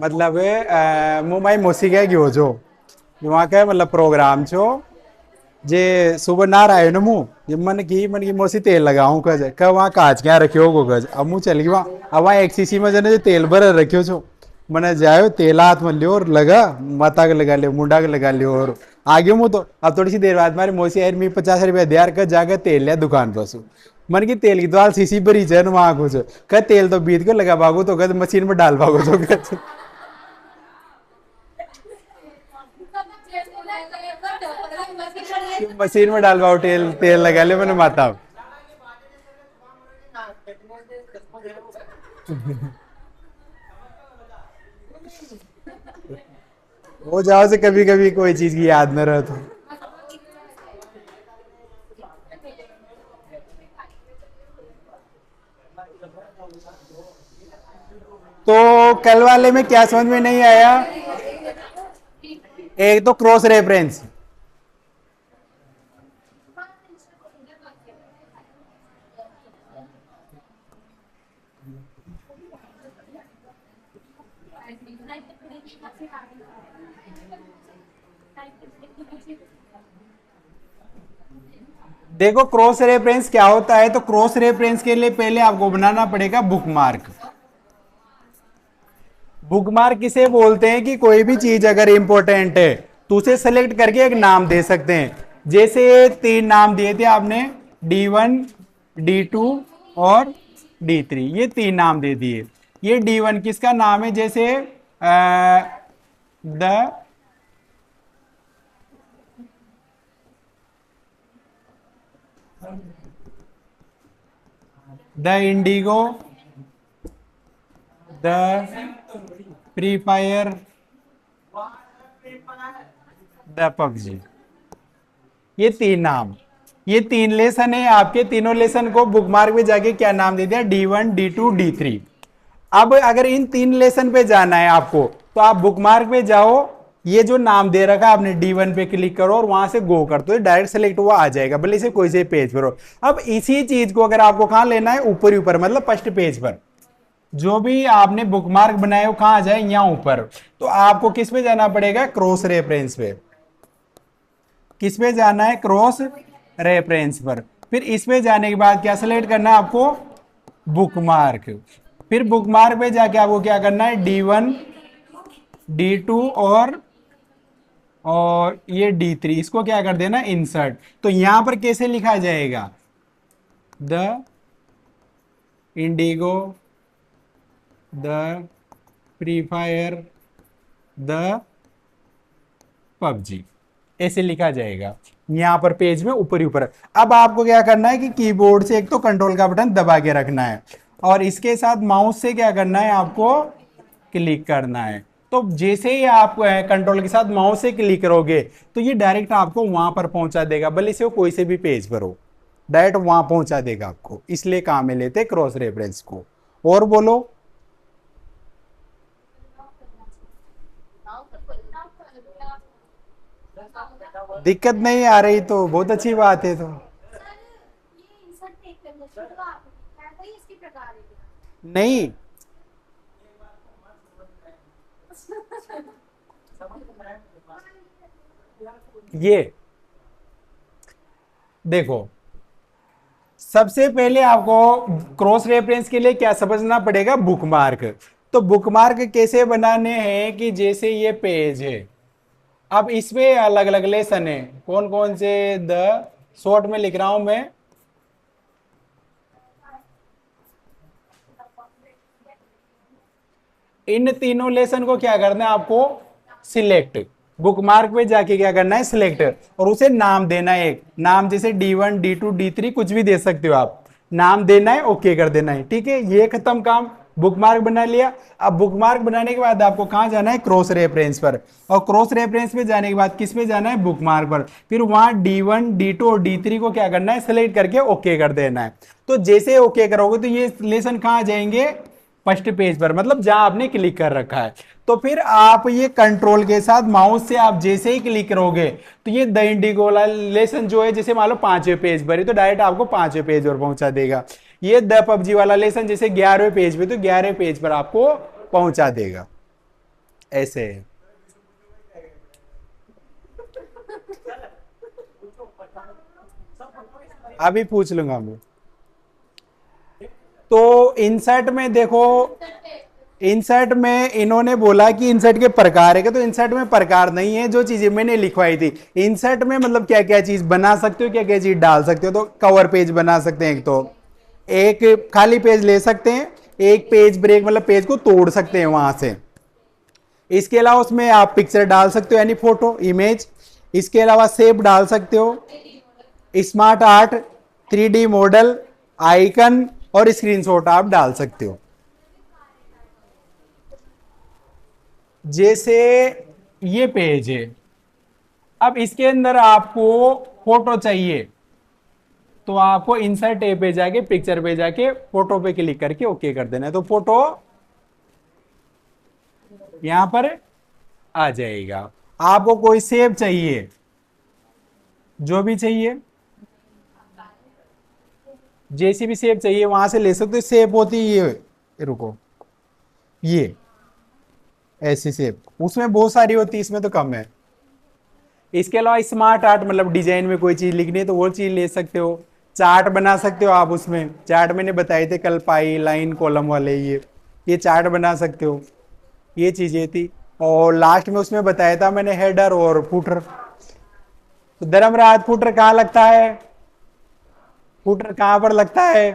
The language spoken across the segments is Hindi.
मतलब હું મારી મોસી ગયા ગયો છો वहाँ का मतलब प्रोग्राम छो जे सुबह ना रहा ना मुँह ये मन की मोसी तेल लगाऊं कज कह वहाँ कांच क्या रखियो गो गज अब मुँह चल गई वहाँ अब वहाँ एक शीशी में जने तेल भर रखियो छो मैंने जायो तेल हाथ में लियो और लगा माता के लगा लियो मुंडा के लगा लियो और आगे मुँह तो अब थोड़ी सी देर बाद हमारी मोसी यार मैं 50 रुपया दियार कर जाकर तेल लिया दुकान पर सु मन की तेल की तो हाल शीशी भरी है वहाँ कुछ कह तेल तो बीत को लगा भागो तो कद मशीन में डाल भागो तो मशीन में डाल पाओ तेल तेल लगा ले मैंने माता हो जाओ से कभी कभी कोई चीज की याद न रहे तो कल वाले में क्या समझ में नहीं आया एक तो क्रॉस रेफरेंस देखो क्रॉस रेफरेंस क्या होता है तो क्रॉस रेफरेंस के लिए पहले आपको बनाना पड़ेगा बुकमार्क बुकमार्क किसे बोलते हैं कि कोई भी चीज अगर इंपॉर्टेंट है तो उसे सेलेक्ट करके एक नाम दे सकते हैं जैसे 3 नाम दिए थे आपने D1 D2 और D3 ये 3 नाम दे दिए ये D1 किसका नाम है जैसे the Indigo the free fire the PUBG ये 3 नाम ये 3 लेसन है आपके तीनों लेसन को बुकमार्क में जाके क्या नाम दे दिया D1 D2 D3 अब अगर इन 3 लेसन पे जाना है आपको तो आप बुकमार्क पे जाओ ये जो नाम दे रखा है आपने D1 पे क्लिक करो और वहां से गो कर दो डायरेक्ट सेलेक्ट हुआ आ जाएगा भले से कोई से पेज पर हो अब इसी चीज को अगर आपको कहां लेना है ऊपर ही ऊपर मतलब फर्स्ट पेज पर जो भी आपने बुकमार्क बनाए हो कहां आ जाए यहां ऊपर तो आपको किस पे जाना पड़ेगा क्रॉस रेफरेंस पे किस पे जाना है क्रॉस रेफरेंस पर फिर इसमें जाने के बाद क्या सेलेक्ट करना है आपको बुकमार्क फिर बुकमार्क पे जाके आपको क्या करना है D1 D2 और ये D3 इसको क्या कर देना इंसर्ट तो यहां पर कैसे लिखा जाएगा the Indigo the free fire the PUBG ऐसे लिखा जाएगा यहां पर पेज में ऊपर ही ऊपर अब आपको क्या करना है कि कीबोर्ड से एक तो कंट्रोल का बटन दबा के रखना है और इसके साथ माउस से क्या करना है आपको क्लिक करना है तो जैसे ही आप कंट्रोल के साथ माउस से क्लिक करोगे तो ये डायरेक्ट आपको वहां पर पहुंचा देगा भले से वो कोई से भी पेज पर हो डायरेक्ट वहां पहुंचा देगा आपको इसलिए काम में लेते क्रॉस रेफरेंस को और बोलो दिक्कत नहीं आ रही तो बहुत अच्छी बात है तो नहीं ये देखो सबसे पहले आपको क्रॉस रेफरेंस के लिए क्या समझना पड़ेगा बुकमार्क तो बुकमार्क कैसे बनाने हैं कि जैसे ये पेज है अब इसमें अलग अलग लेसन है कौन कौन से द शॉर्ट में लिख रहा हूं मैं इन तीनों लेसन को क्या करना है आपको सिलेक्ट बुकमार्क पे जाके क्या करना है सिलेक्ट और उसे नाम देना है एक नाम जैसे D1 D2 D3 कुछ भी दे सकते हो आप नाम देना है ओके कर देना है ठीक है ये खत्म काम बुकमार्क बना लिया अब बुकमार्क बनाने के बाद आपको कहां जाना है क्रॉस रेफरेंस पर और क्रॉस रेफरेंस पे जाने के बाद किस पे जाना है बुकमार्क पर फिर वहां D1 D2 और D3 को क्या करना है सेलेक्ट करके ओके कर देना है तो जैसे ओके करोगे तो ये लेसन कहां जाएंगे फर्स्ट पेज पर मतलब जहां आपने क्लिक कर रखा है तो फिर आप ये कंट्रोल के साथ माउस से आप जैसे ही क्लिक करोगे तो ये द इंडिगो लेसन जो है जैसे मान लो 5वें पेज पर है तो डायरेक्ट आपको 5वें पेज पर पहुंचा देगा ये द पबजी वाला लेसन जैसे 11वें पेज पे, तो 11वें पेज पर आपको पहुंचा देगा। ऐसे है। अभी पूछ लूंगा मैं। तो इंसर्ट में देखो, इंसर्ट में इन्होंने बोला कि इंसर्ट के प्रकार है, तो इंसर्ट में प्रकार नहीं है, जो चीजें मैंने लिखवाई थी। इंसर्ट में मतलब क्या क्या चीज बना सकते हो, क्या क्या चीज डाल सकते हो। तो कवर पेज बना सकते हैं, एक तो एक खाली पेज ले सकते हैं, एक पेज ब्रेक मतलब पेज को तोड़ सकते हैं वहां से। इसके अलावा उसमें आप पिक्चर डाल सकते हो, यानी फोटो इमेज। इसके अलावा शेप डाल सकते हो, smart art, 3D model, icon और स्क्रीनशॉट आप डाल सकते हो। जैसे ये पेज है, अब इसके अंदर आपको फोटो चाहिए, तो आपको इंसर्ट ए पे जाके पिक्चर पे जाके फोटो पे क्लिक करके ओके कर देना है, तो फोटो यहां पर आ जाएगा। आपको कोई सेव चाहिए, जो भी चाहिए, जैसी भी सेव चाहिए वहां से ले सकते हो। सेव होती है ये, रुको, ये ऐसी सेव, उसमें बहुत सारी होती है, इसमें तो कम है। इसके अलावा स्मार्ट आर्ट मतलब डिजाइन में कोई चीज लिखनी है तो वो चीज ले सकते हो। चार्ट बना सकते हो आप उसमें, चार्ट मैंने बताए थे कल, पाई लाइन कॉलम वाले, ये चार्ट बना सकते हो। ये चीजें थी। और लास्ट में उसमें बताया था मैंने हेडर और फुटर। तो धर्मराज फुटर कहाँ लगता है, फुटर कहां पर लगता है,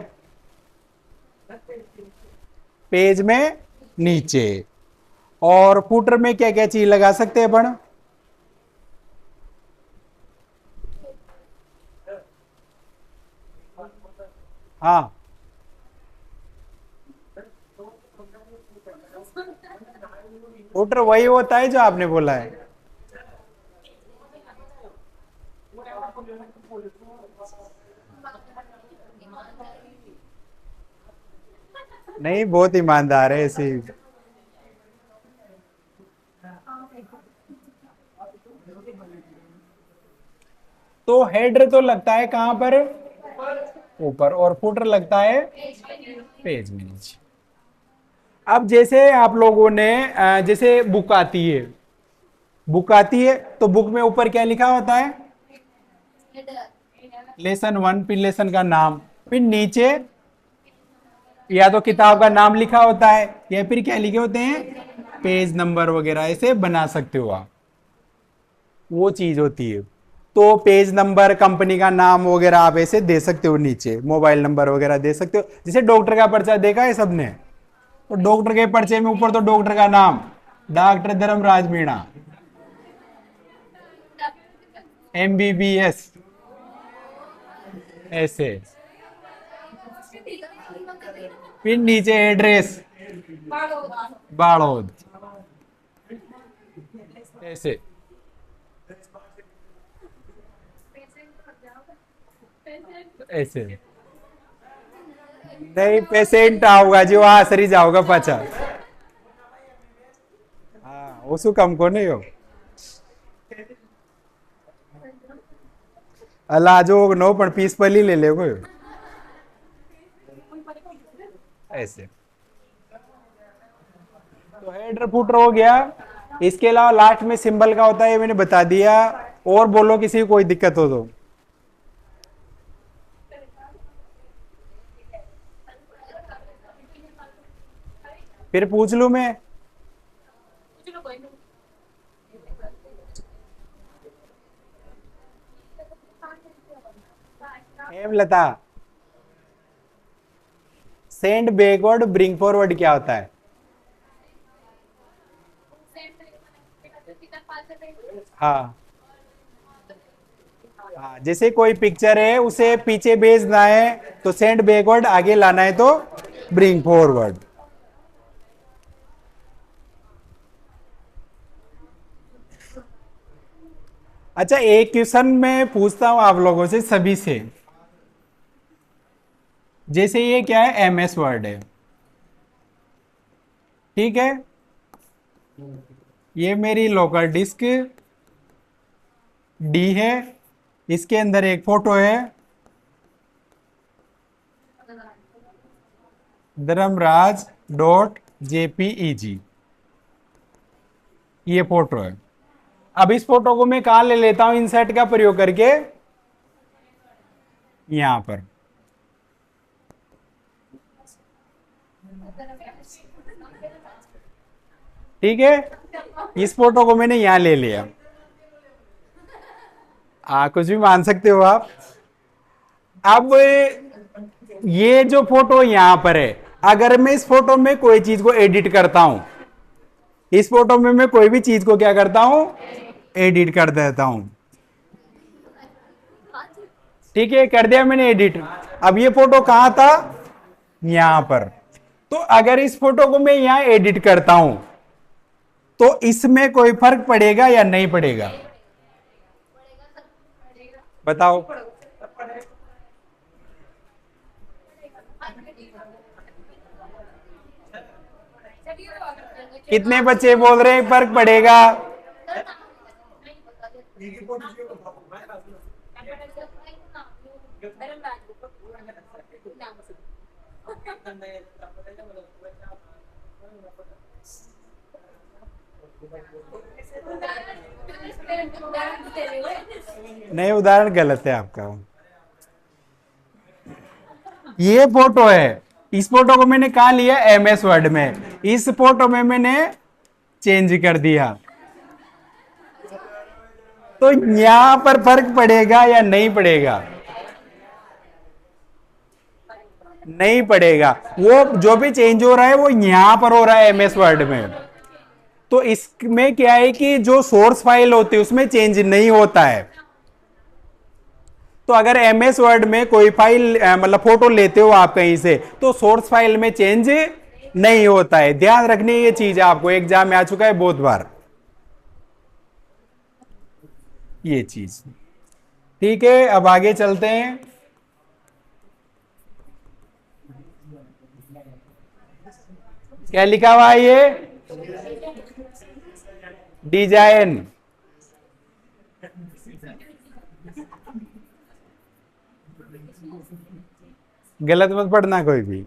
पेज में नीचे। और फुटर में क्या क्या चीज लगा सकते हैं अपन, हाँ फुटर वही होता है जो आपने बोला है। नहीं, बहुत ईमानदार है ऐसे। तो हेडर तो लगता है कहां पर, ऊपर, और फुटर लगता है पेज में नीचे। अब जैसे आप लोगों ने जैसे बुक आती है, बुक आती है तो बुक में ऊपर क्या लिखा होता है, लेसन वन, फिर लेसन का नाम, फिर नीचे या तो किताब का नाम लिखा होता है, या फिर क्या लिखे होते हैं, पेज नंबर वगैरह ऐसे बना सकते हो आप। वो चीज होती है। तो पेज नंबर, कंपनी का नाम वगैरह आप ऐसे दे सकते हो, नीचे मोबाइल नंबर वगैरह दे सकते हो। जैसे डॉक्टर का पर्चा देखा है सबने, तो डॉक्टर के पर्चे में ऊपर तो डॉक्टर का नाम, डॉक्टर धर्मराज मीणा, MBBS, ऐसे। फिर नीचे एड्रेस, बाड़ोद, ऐसे। ऐसे नहीं, पेशेंट आओगा जो आसरी जाओगा पाचा, हाँ उसको कम को नहीं हो, अल्लाह जो नो पण पीस पली ले ले कोई, ऐसे। तो हेडर फुटर हो गया। इसके अलावा लास्ट में सिंबल का होता है, ये मैंने बता दिया। और बोलो किसी को कोई दिक्कत हो तो, फिर पूछ लू मैं। लता, सेंड बैकवर्ड ब्रिंग फॉरवर्ड क्या होता है, हाँ हाँ, जैसे कोई पिक्चर है उसे पीछे भेजना है तो सेंड बैकवर्ड, आगे लाना है तो ब्रिंग फॉरवर्ड। अच्छा, एक क्वेश्चन मैं पूछता हूं आप लोगों से सभी से। जैसे ये क्या है, MS वर्ड है, ठीक है। ये मेरी लोकल डिस्क D है, इसके अंदर एक फोटो है, धर्मराज.jpeg, ये फोटो है। अब इस फोटो को मैं कहां ले लेता हूं इंसर्ट का प्रयोग करके, यहां पर। ठीक है, इस फोटो को मैंने यहां ले लिया। कुछ भी मान सकते हो आप। अब ये जो फोटो यहां पर है, अगर मैं इस फोटो में कोई चीज को एडिट करता हूं, इस फोटो में मैं कोई भी चीज को क्या करता हूं, एडिट कर देता हूं। ठीक है, कर दिया मैंने एडिट। अब ये फोटो कहां था, यहां पर। तो अगर इस फोटो को मैं यहां एडिट करता हूं तो इसमें कोई फर्क पड़ेगा या नहीं पड़ेगा, बताओ। कितने बच्चे बोल रहे हैं फर्क पड़ेगा। नहीं, उदाहरण गलत है आपका। ये फोटो है, इस फोटो को मैंने कहा लिया MS वर्ड में, इस फोटो में मैंने चेंज कर दिया, तो यहां पर फर्क पड़ेगा या नहीं पड़ेगा, नहीं पड़ेगा। वो जो भी चेंज हो रहा है वो यहां पर हो रहा है MS वर्ड में। तो इसमें क्या है कि जो सोर्स फाइल होती है उसमें चेंज नहीं होता है। तो अगर MS वर्ड में कोई फाइल मतलब फोटो लेते हो आप कहीं से, तो सोर्स फाइल में चेंज नहीं होता है। ध्यान रखनी ये चीज आपको, एग्जाम में आ चुका है बहुत बार ये चीज। ठीक है, अब आगे चलते हैं। क्या लिखा हुआ है ये, डिजाइन। गलत मत पढ़ना कोई भी।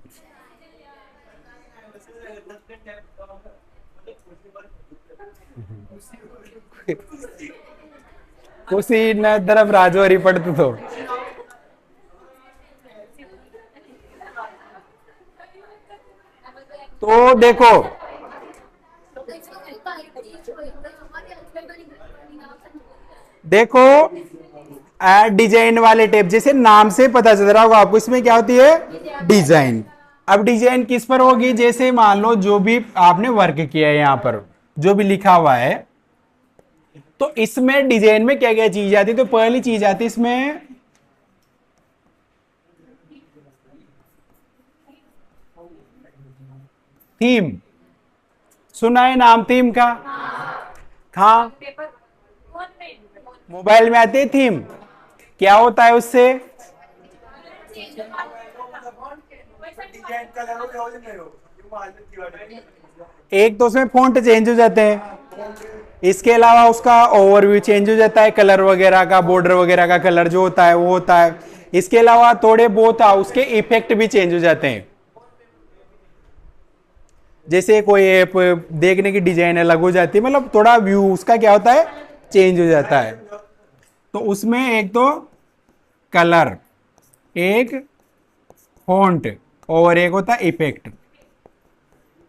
उसी न तरफ राजौरी पढ़ते तो। तो देखो, देखो डिजाइन वाले टेप, जैसे नाम से पता चल रहा होगा आपको, इसमें क्या होती है, डिजाइन। अब डिजाइन किस पर होगी, जैसे मान लो जो भी आपने वर्क किया है यहां पर, जो भी लिखा हुआ है, तो इसमें डिजाइन में क्या क्या चीज आती है। तो पहली चीज आती है इसमें थीम। सुना है नाम थीम का, हाँ। मोबाइल में आती है थीम, क्या होता है उससे, एक तो उसमें फॉन्ट चेंज हो जाते हैं, इसके अलावा उसका ओवरव्यू चेंज हो जाता है, कलर वगैरह का, बॉर्डर वगैरह का कलर जो होता है वो होता है। इसके अलावा थोड़े बहुत उसके इफेक्ट भी चेंज हो जाते हैं, जैसे कोई ऐप देखने की डिजाइन अलग हो जाती है, मतलब थोड़ा व्यू उसका क्या होता है, चेंज हो जाता है। तो उसमें एक तो कलर, एक फॉन्ट और एक होता है इफेक्ट,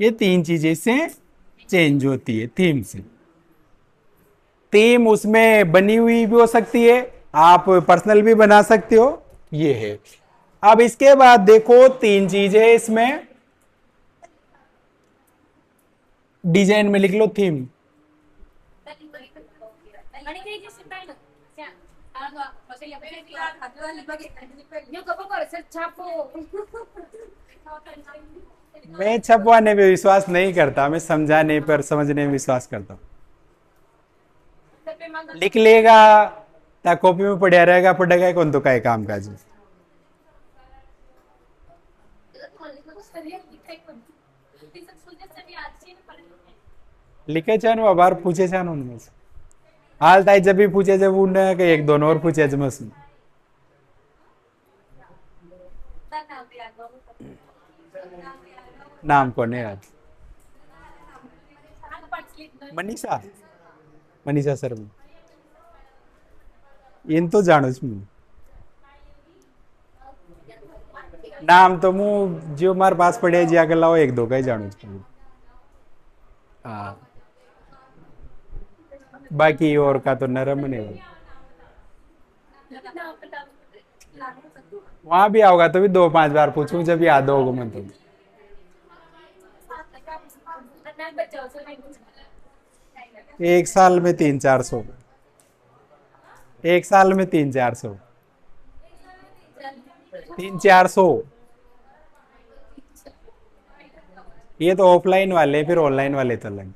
ये तीन चीजें इससे चेंज होती है थीम से। थीम उसमें बनी हुई भी हो सकती है, आप पर्सनल भी बना सकते हो, ये है। अब इसके बाद देखो तीन चीजें इसमें, डिजाइन में लिख लो थीम। मैं छपवाने में विश्वास नहीं करता, मैं समझाने पर समझने में विश्वास करता हूँ। लिख लेगा ता कॉपी में पढ़ा रहेगा, पढ़ेगा कौन तो का काम काज। लिखे चाहूँ अबार पूछे चाहूँ उनमें से हाल ताई जब भी पूछे, जब उन्हें एक दोनों और पूछे जमस नाम कौन है यार? मनीषा, मनीषा शर्मा। इन तो जानो છું नाम तो मु जो मार पास पड़े जी आगे लाओ एक दो का ही जानो છું हाँ बाकी और का तो नरम नहीं। वहां भी आओगा तो भी दो पांच बार पूछूं जब याद होगा मैं तो। एक साल में 300-400। एक साल में 300-400। 300-400। ये तो ऑफलाइन वाले, फिर ऑनलाइन वाले तो अलग।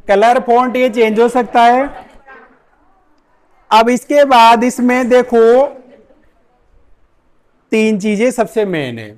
कलर फॉन्ट ये चेंज हो सकता है। अब इसके बाद इसमें देखो तीन चीजें सबसे मेन है।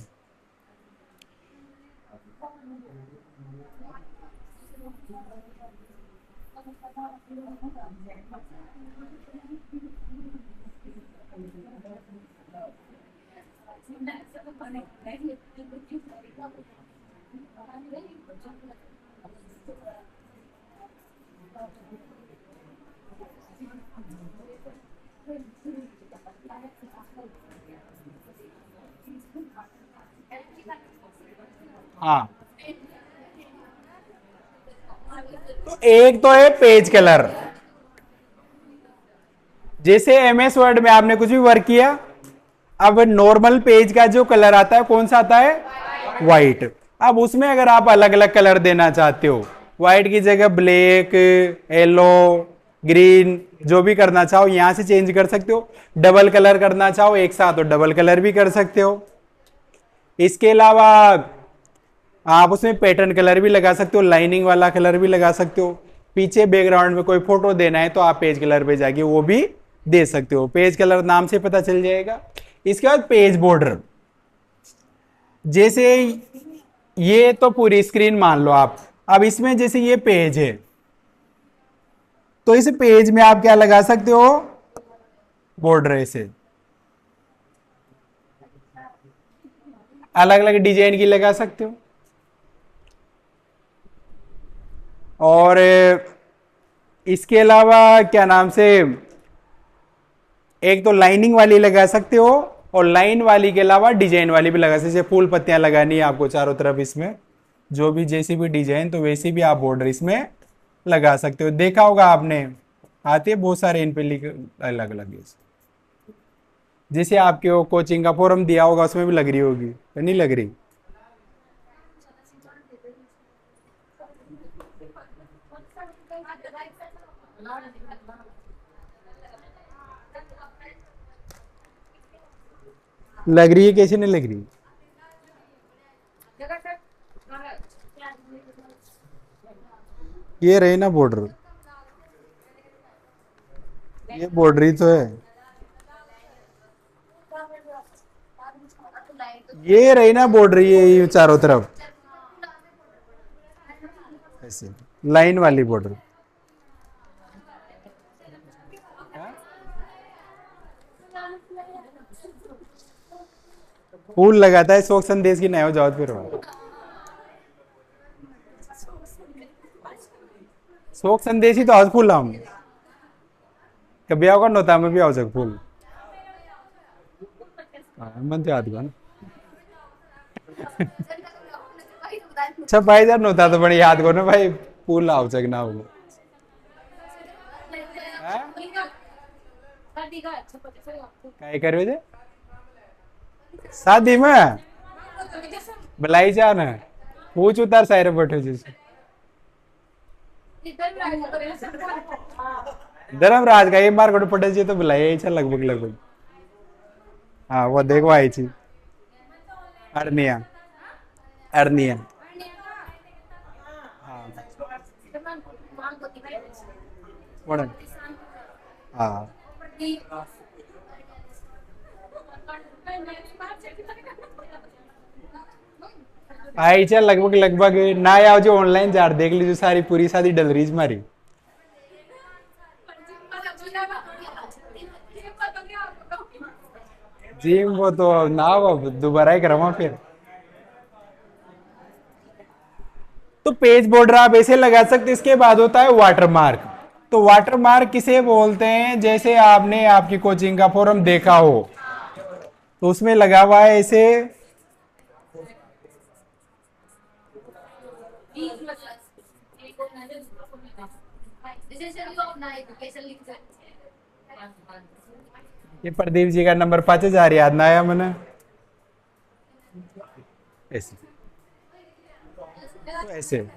हाँ तो एक तो है पेज कलर। जैसे एमएस वर्ड में आपने कुछ भी वर्क किया, अब नॉर्मल पेज का जो कलर आता है कौन सा आता है? व्हाइट। अब उसमें अगर आप अलग अलग कलर देना चाहते हो, व्हाइट की जगह ब्लैक, येलो, ग्रीन, जो भी करना चाहो यहां से चेंज कर सकते हो। डबल कलर करना चाहो एक साथ तो डबल कलर भी कर सकते हो। इसके अलावा आप उसमें पैटर्न कलर भी लगा सकते हो, लाइनिंग वाला कलर भी लगा सकते हो। पीछे बैकग्राउंड में कोई फोटो देना है तो आप पेज कलर पे जाके वो भी दे सकते हो, पेज कलर नाम से पता चल जाएगा। इसके बाद पेज बॉर्डर, जैसे ये तो पूरी स्क्रीन मान लो आप। अब इसमें जैसे ये पेज है तो इस पेज में आप क्या लगा सकते हो? बॉर्डर ऐसे अलग अलग डिजाइन की लगा सकते हो। और इसके अलावा क्या नाम से एक तो लाइनिंग वाली लगा सकते हो, और लाइन वाली के अलावा डिजाइन वाली भी लगा सकते हो। जैसे फूल पत्तियां लगानी है आपको चारों तरफ, इसमें जो भी जैसी भी डिजाइन तो वैसी भी आप बॉर्डर इसमें लगा सकते हो। देखा होगा आपने, आते हैं बहुत सारे इन पे लिख अलग अलग। जैसे आपके वो कोचिंग का फॉर्म दिया होगा उसमें भी लग रही होगी, तो नहीं लग रही? लग रही है, कैसे नहीं लग रही? ये रहे ना बॉर्डर, ये बॉर्डर ही तो है। ये रही ना बॉर्डर, ये चारों तरफ ऐसे लाइन वाली बॉर्डर। फूल लगाता है शोक संदेश की, नया हो जाओ फिर शोक संदेश ही तो आज फूल हम कभी आओगा नोता में भी आओ सक फूल। मन तो याद ना अच्छा भाई यार नोता तो बड़ी याद को ना भाई, फूल आओ सक ना हो। काय करो जे शादी में बुलाई जा ना, पूछ उतार सारे बैठे जैसे धर्मराज का ये मार को पटे जी तो बुलाई अच्छा लगभग लगभग। हाँ वो देखो आई थी अरनिया, अरनिया। हाँ वड़ा। हाँ आई चल लगभग लगभग ना आओ जो ऑनलाइन जार देख लीजिए सारी पूरी शादी डल रही हमारी। जी वो तो ना वो दोबारा ही करवा फिर। तो पेज बॉर्डर आप ऐसे लगा सकते, इसके बाद होता है वाटर मार्क। तो वाटर मार्क किसे बोलते हैं, जैसे आपने आपकी कोचिंग का फॉर्म देखा हो तो उसमें लगा हुआ है ऐसे, ये प्रदीप जी का नंबर 5,000 याद ना आया मैंने ऐसे, तो ऐसे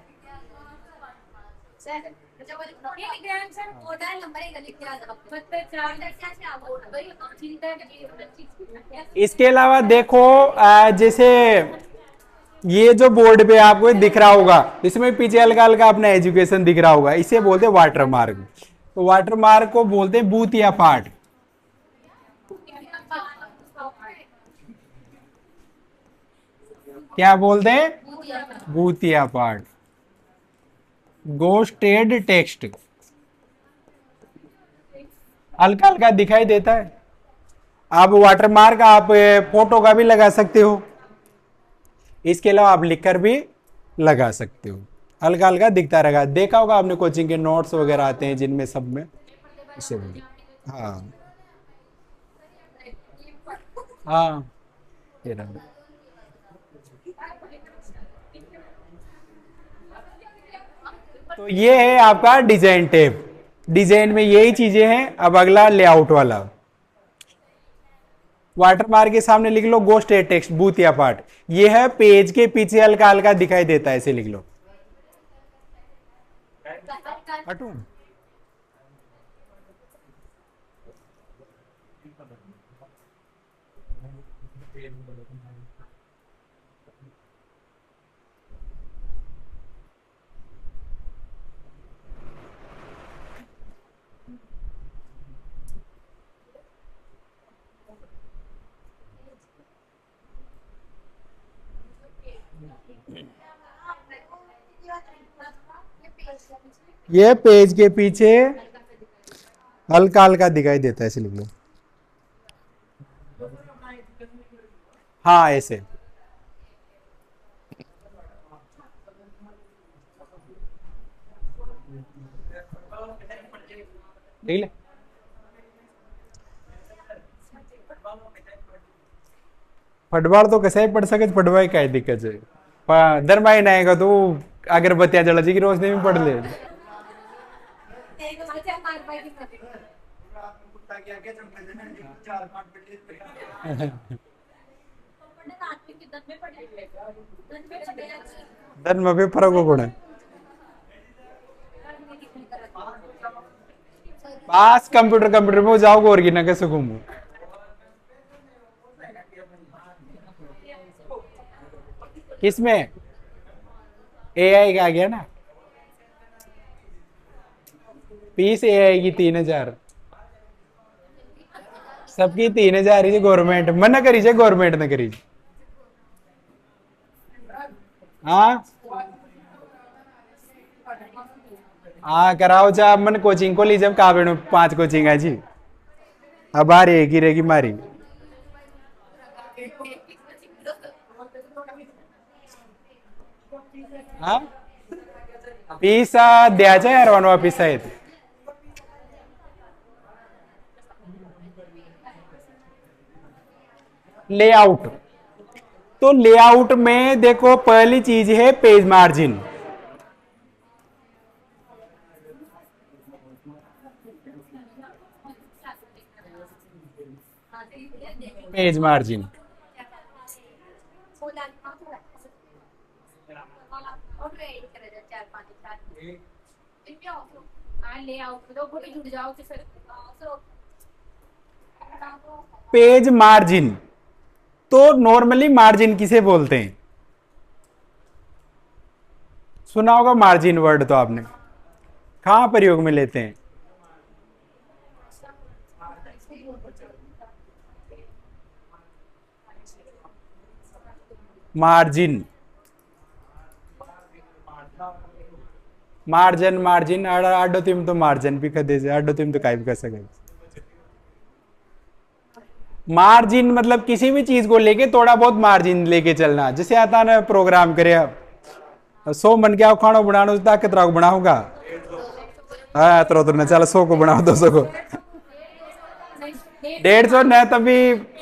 इसके अलावा देखो जैसे ये जो बोर्ड पे आपको दिख रहा होगा इसमें पीछे हल्का हल्का अपना एजुकेशन दिख रहा होगा, इसे बोलते हैं वाटर मार्क। तो वाटर मार्क को बोलते हैं बूथ या पार्ट। क्या बोलते हैं, बूथ या पार्ट। गोस्टेड टेक्स्ट हल्का हल्का दिखाई देता है। आप वाटर मार्क आप फोटो का भी लगा सकते हो, इसके अलावा आप लिखकर भी लगा सकते हो, हल्का हल्का दिखता रहेगा। देखा होगा आपने कोचिंग के नोट्स वगैरह आते हैं जिनमें सब में इसे हाँ हाँ ये रहा। तो ये है आपका डिजाइन टेप। डिजाइन में यही चीजें हैं। अब अगला लेआउट वाला, वाटरमार्क के सामने लिख लो गोस्ट टेक्स्ट बूथ या पार्ट। ये है पेज के पीछे हल्का हल्का दिखाई देता है, ऐसे लिख लो। हटू ये पेज के पीछे हल्का हल्का दिखाई देता है, ऐसे लिख लो। हाँ ऐसे देख ले। फटवार तो कैसे ही पढ़ सके, फटवाई क्या है दिक्कत है। दरमाई ना आएगा तो अगरबत्तियां जला जी की रोशनी में पढ़ ले। धन में भी फर्क हो गुण पास कंप्यूटर कंप्यूटर में जाओ और की ना कैसे घूमू। किसमें एआई का आ गया ना, फीस एआई की 3,000, सबकी 3,000 ही गवर्नमेंट मना करी से, गवर्नमेंट ने करी। हाँ हाँ कराओ जा मन कोचिंग को लीजिए काबे 5 कोचिंग है जी। अब आ रही की रहेगी मारी। हाँ फीस द्यायचा यार वन वापिस आहेत। लेआउट, तो लेआउट में देखो पहली चीज है page margin. Page margin page margin, तो नॉर्मली मार्जिन किसे बोलते हैं, सुना होगा मार्जिन वर्ड तो आपने, कहां प्रयोग में लेते हैं। मार्जिन मार्जिन मार्जिन आडो तुम तो मार्जिन भी कदे से आडो तुम तो काय भी कर सके। मार्जिन मतलब किसी भी चीज को लेके थोड़ा बहुत मार्जिन लेके चलना, जैसे आता ना प्रोग्राम करे आप 100 मन के आओ खाना बनाना ताकत राख बनाऊंगा। हाँ तो चलो 100 को बनाओ 200 को 150 न तभी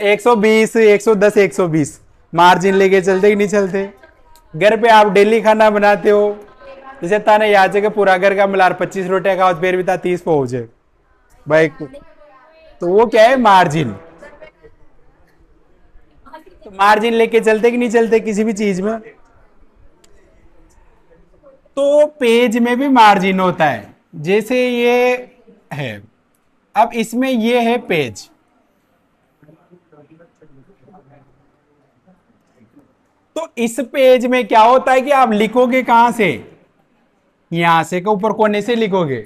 120 110 120 मार्जिन लेके चलते कि नहीं चलते। घर पे आप डेली खाना बनाते हो, जैसे ताने याद है कि पूरा घर का मिलार 25 रोटियां खाओ फिर भी था 30 पहुंचे भाई, तो वो क्या है मार्जिन। तो मार्जिन लेके चलते कि नहीं चलते किसी भी चीज में। तो पेज में भी मार्जिन होता है, जैसे ये है, अब इसमें ये है पेज, तो इस पेज में क्या होता है कि आप लिखोगे कहां से, यहां से के ऊपर कोने से लिखोगे।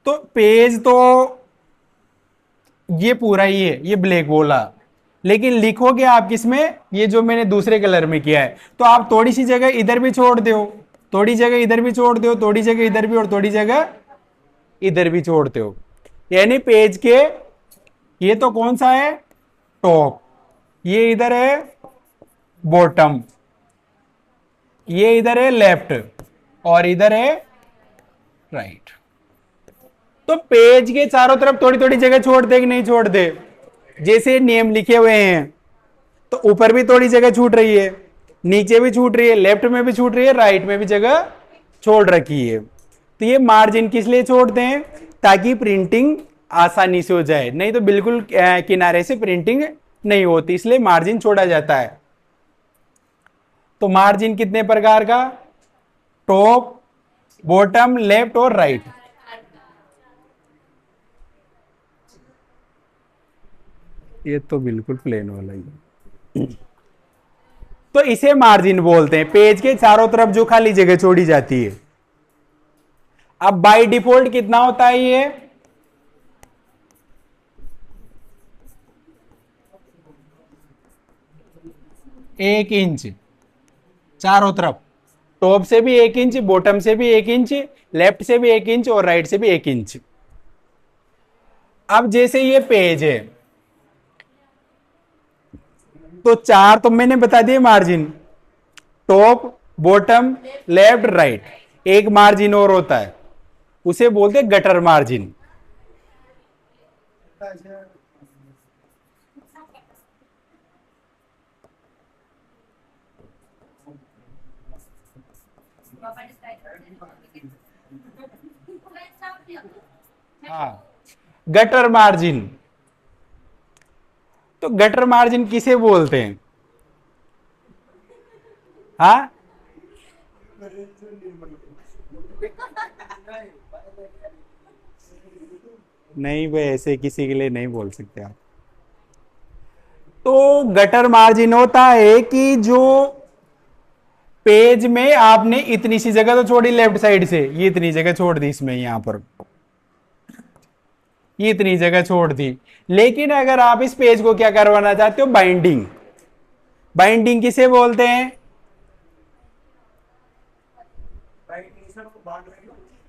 तो पेज तो ये पूरा ही है, ये ब्लैक बोला, लेकिन लिखोगे आप किसमें, ये जो मैंने दूसरे कलर में किया है। तो आप थोड़ी सी जगह इधर भी छोड़ दो, थोड़ी जगह इधर भी छोड़ दो, थोड़ी जगह इधर भी और थोड़ी जगह इधर भी छोड़ते हो। यानी पेज के ये तो कौन सा है टॉप, ये इधर है बॉटम, ये इधर है लेफ्ट और इधर है राइट। तो पेज के चारों तरफ थोड़ी थोड़ी जगह छोड़ दे कि नहीं छोड़ दे। जैसे नेम लिखे हुए हैं तो ऊपर भी थोड़ी जगह छूट रही है, नीचे भी छूट रही है, लेफ्ट में भी छूट रही है, राइट में भी जगह छोड़ रखी है। तो ये मार्जिन किस लिए छोड़ते हैं, ताकि प्रिंटिंग आसानी से हो जाए, नहीं तो बिल्कुल किनारे से प्रिंटिंग नहीं होती, इसलिए मार्जिन छोड़ा जाता है। तो मार्जिन कितने प्रकार का, टॉप बॉटम लेफ्ट और राइट। ये तो बिल्कुल प्लेन वाला ही, तो इसे मार्जिन बोलते हैं, पेज के चारों तरफ जो खाली जगह छोड़ी जाती है। अब बाय डिफॉल्ट कितना होता है ये, एक इंच चारों तरफ, टॉप से भी 1 इंच, बॉटम से भी 1 इंच, लेफ्ट से भी 1 इंच और राइट से भी 1 इंच। अब जैसे ये पेज है तो 4 तो मैंने बता दिए margin, top bottom left right. एक मार्जिन और होता है, उसे बोलते हैं गटर मार्जिन। हाँ गटर मार्जिन, तो गटर मार्जिन किसे बोलते हैं, हाँ नहीं भाई ऐसे किसी के लिए नहीं बोल सकते आप। तो गटर मार्जिन होता है कि जो पेज में आपने इतनी सी जगह तो छोड़ी लेफ्ट साइड से, ये इतनी जगह छोड़ दी इसमें, यहां पर ये इतनी जगह छोड़ दी, लेकिन अगर आप इस पेज को क्या करवाना चाहते हो, बाइंडिंग। बाइंडिंग किसे बोलते हैं,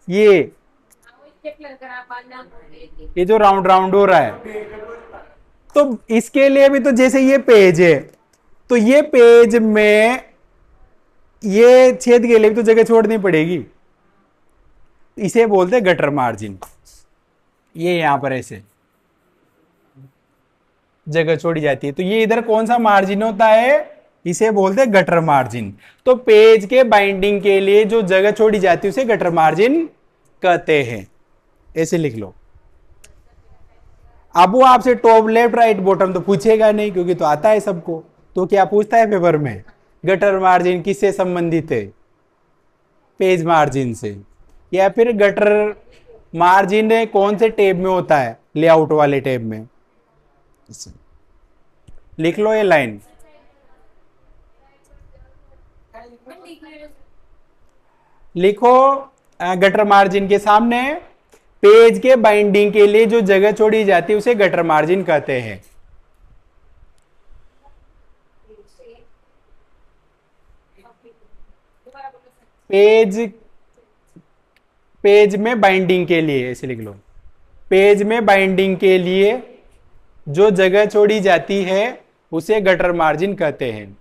ये जो राउंड राउंड हो रहा है, तो इसके लिए भी तो जैसे ये पेज है, तो ये पेज में ये छेद के लिए भी तो जगह छोड़नी पड़ेगी, इसे बोलते हैं गटर मार्जिन। ये यहां पर ऐसे जगह छोड़ी जाती है, तो ये इधर कौन सा मार्जिन होता है, इसे बोलते हैं गटर मार्जिन। तो पेज के बाइंडिंग के लिए जो जगह छोड़ी जाती है उसे गटर मार्जिन कहते हैं, ऐसे लिख लो। अब वो आपसे टॉप लेफ्ट राइट बॉटम तो पूछेगा नहीं, क्योंकि तो आता है सबको। तो क्या पूछता है पेपर में, गटर मार्जिन किससे संबंधित है, पेज मार्जिन से, या फिर गटर मार्जिन कौन से टैब में होता है, लेआउट वाले टैब में। लिख लो ये लाइन, लिखो गटर मार्जिन के सामने पेज के बाइंडिंग के लिए जो जगह छोड़ी जाती है उसे गटर मार्जिन कहते हैं। पेज, पेज में बाइंडिंग के लिए ऐसे लिख लो, पेज में बाइंडिंग के लिए जो जगह छोड़ी जाती है उसे गटर मार्जिन कहते हैं।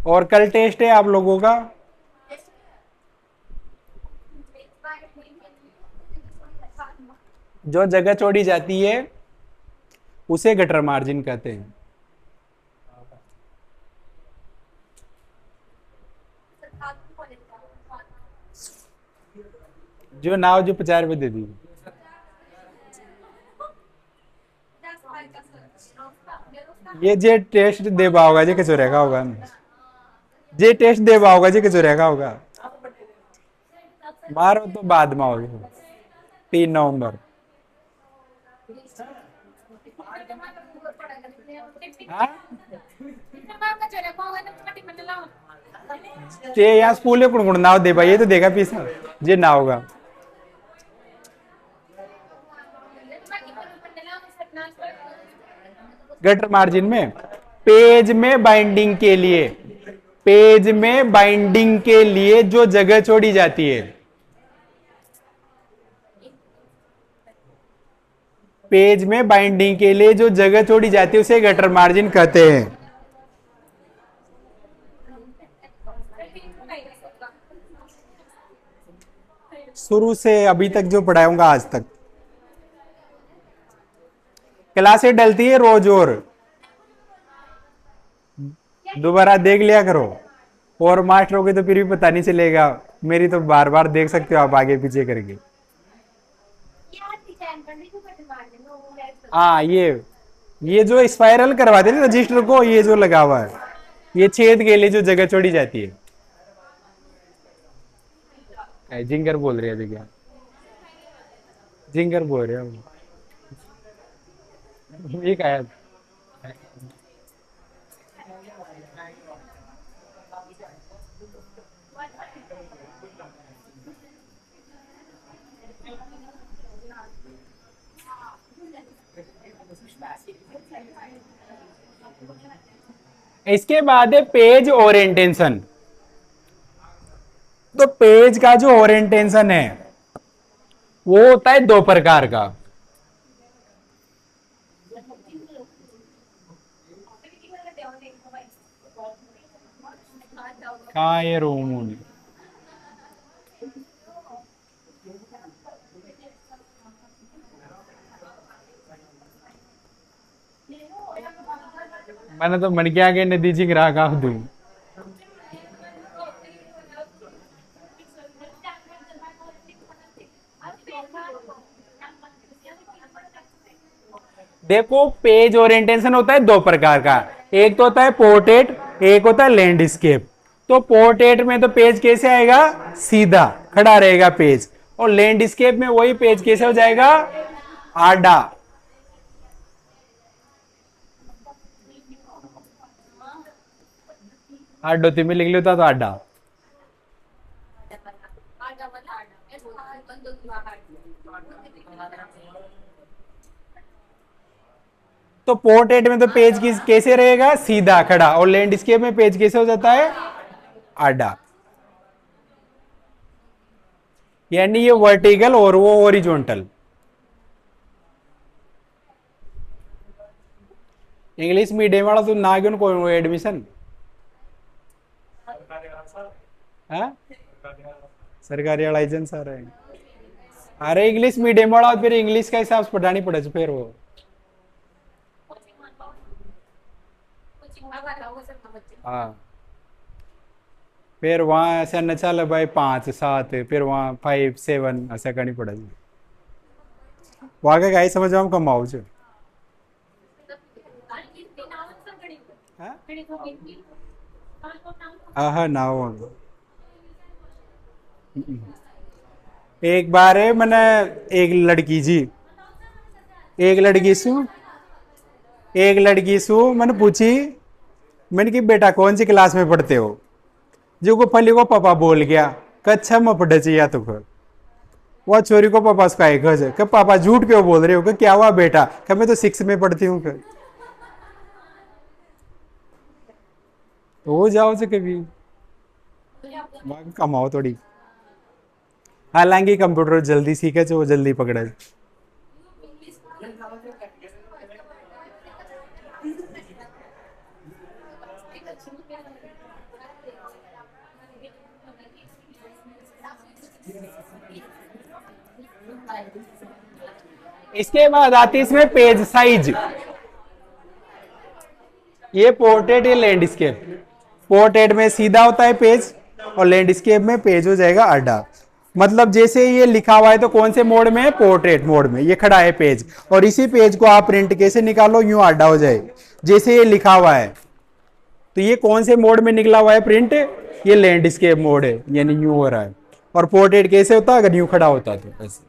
और कल टेस्ट है आप लोगों का, जो जगह छोड़ी जाती है उसे गटर मार्जिन कहते हैं। जो नाव जो 50 रुपए दे दी, ये जे टेस्ट दे पाओगा जे किचो रहेगा होगा, जे टेस्ट दे पाओगा जे किचो रहेगा होगा, मारो तो बाद में होगा 3 नवंबर। हाँ? ते यहाँ स्कूल में कुण नाव दे भाई, ये तो देगा पीसा जे ना होगा। गटर मार्जिन में पेज में बाइंडिंग के लिए, पेज में बाइंडिंग के लिए जो जगह छोड़ी जाती है, पेज में बाइंडिंग के लिए जो जगह छोड़ी जाती है उसे गटर मार्जिन कहते हैं। शुरू से अभी तक जो पढ़ाऊंगा आज तक, क्लासें डलती है रोज, और दोबारा देख लिया करो, और मास्टरों के तो फिर भी पता नहीं चलेगा, मेरी तो बार बार देख सकते हो आप आगे पीछे करके। हाँ, ये जो स्पाइरल करवाते हैं रजिस्टर को, ये जो लगा हुआ है, ये छेद के लिए जो जगह छोड़ी जाती है। जिंगर बोल रहे हैं, क्या जिंगर बोल रहे हो, एक आया। इसके बाद है पेज ओरिएंटेशन। तो पेज का जो ओरिएंटेशन है वो होता है 2 प्रकार का। कहाँ ये रूम, मैंने तो मन क्या के नदी जी ग्राह का दू। देखो, पेज ओरिएंटेशन होता है 2 प्रकार का, एक तो होता है पोर्ट्रेट, एक होता है लैंडस्केप। तो पोर्ट्रेट में तो पेज कैसे आएगा, सीधा खड़ा रहेगा पेज, और लैंडस्केप में वही पेज कैसे हो जाएगा, आड़ा। आडो में लिख लेता तो आडा। तो पोर्ट्रेट में तो पेज कैसे रहेगा, सीधा खड़ा, और लैंडस्केप में पेज कैसे हो जाता है, आड़ा। यानी ये वर्टिकल और वो ओरिजोनटल। इंग्लिश मीडियम वाला तो ना क्यों कोई एडमिशन, सरकारी वाला एजेंस आ रहा है। अरे इंग्लिश मीडियम वाला फिर इंग्लिश का हिसाब से पढ़ानी पड़े, फिर वो हाँ, फिर वहां ऐसा न चल भाई 5 7, फिर वहां 5 7 ऐसा करनी पड़ेगी। वहां का गाय समझ हम कमाओ जो। हाँ ना हो। एक बार है मैंने एक लड़की सु मैंने पूछी, मैंने कि बेटा कौन सी क्लास में पढ़ते हो, जो को फली को पापा बोल गया कच्छा में पढ़े चाहिए तो फिर वो छोरी को पापा उसका एक है पापा झूठ क्यों बोल रहे हो, क्या हुआ बेटा, मैं तो 6 में पढ़ती हूँ। हो जाओ से कभी कमाओ थोड़ी। हालांकि कंप्यूटर जल्दी सीखे तो वो जल्दी पकड़े। इसके बाद आती है इसमें पेज साइज। ये पोर्ट्रेट या लैंडस्केप। पोर्ट्रेट में सीधा होता है पेज और लैंडस्केप में पेज हो जाएगा आधा। मतलब जैसे ये लिखा हुआ है तो कौन से मोड में है, पोर्ट्रेट मोड में। ये खड़ा है पेज और इसी पेज को आप प्रिंट कैसे निकालो, यूं आधा हो जाए जैसे ये लिखा हुआ है। तो ये कौन से मोड में निकला हुआ है प्रिंट, ये लैंडस्केप मोड है, यानी यूं हो रहा है। और पोर्ट्रेट कैसे होता है, अगर यूं खड़ा होता तो ऐसे।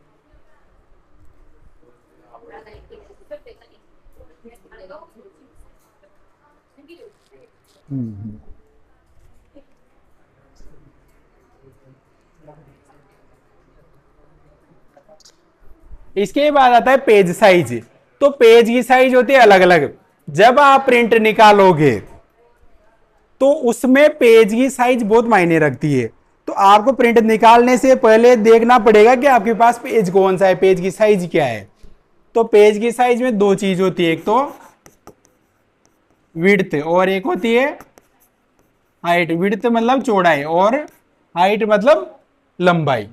इसके बाद आता है पेज साइज। तो पेज की साइज होती है अलग अलग। जब आप प्रिंट निकालोगे तो उसमें पेज की साइज बहुत मायने रखती है। तो आपको प्रिंट निकालने से पहले देखना पड़ेगा कि आपके पास पेज कौन सा है, पेज की साइज क्या है। तो पेज की साइज में दो चीज होती है, एक तो विड्थ और एक होती है हाइट। विड्थ मतलब चौड़ाई और हाइट मतलब लंबाई।